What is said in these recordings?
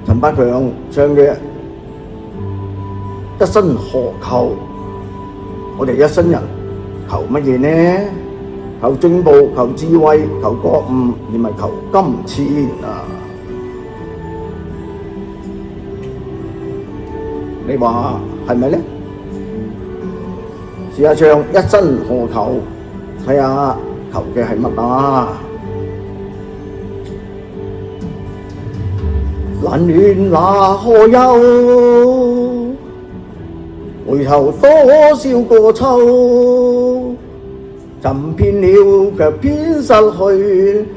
陳百強唱嘅一生何求？我哋一生人求乜嘢呢？求進步，求智慧，求覺悟，而唔係求金錢啊！你話係咪呢？試下唱一生何求，睇下求嘅係乜啊？冷暖那可休？回頭多少個秋？尋遍了卻偏失去，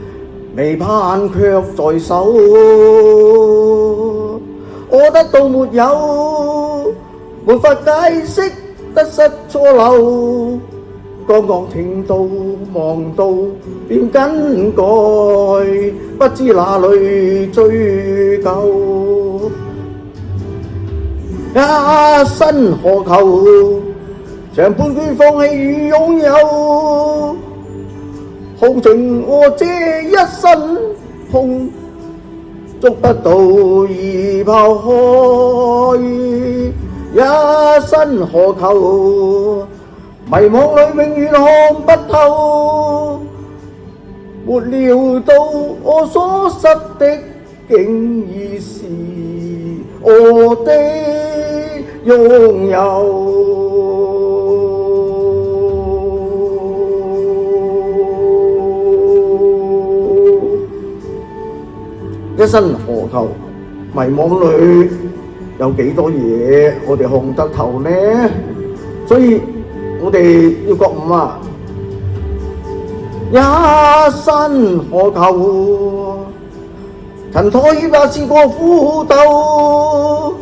未盼卻在手。我得到沒有？沒法解釋得失錯漏。剛剛聽到望到便更改，不知哪裏追究。一生何求？常半句放棄與擁有，耗盡我這一生空，捉不到而拋開。一生何求？迷惘裏永遠看不透，沒料到我所失的竟已是我的擁有。一生何求？迷惘裏有幾多嘢我哋看得透呢？所以我哋要覺悟啊！一生何求？曾妥協也試過苦鬥，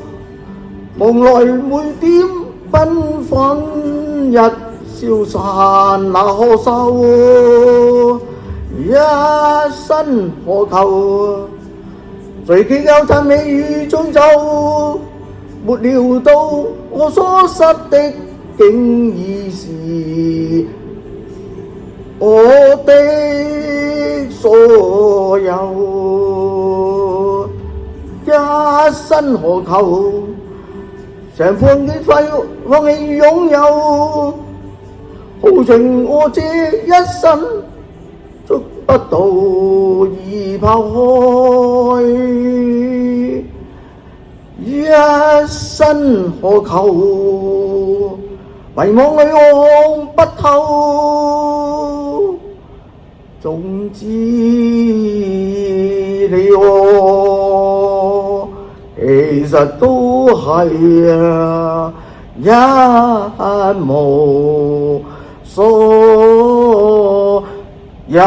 無奈每點繽紛一消散那可收？一生何求？誰祈求讚美與詛咒，沒料到我所失的竟已是我的所有。一生何求？常放棄與擁有，耗盡我這一生，捉不到而拋開。一生何求？迷惘裏看不透，總之你我其實都係一無所有。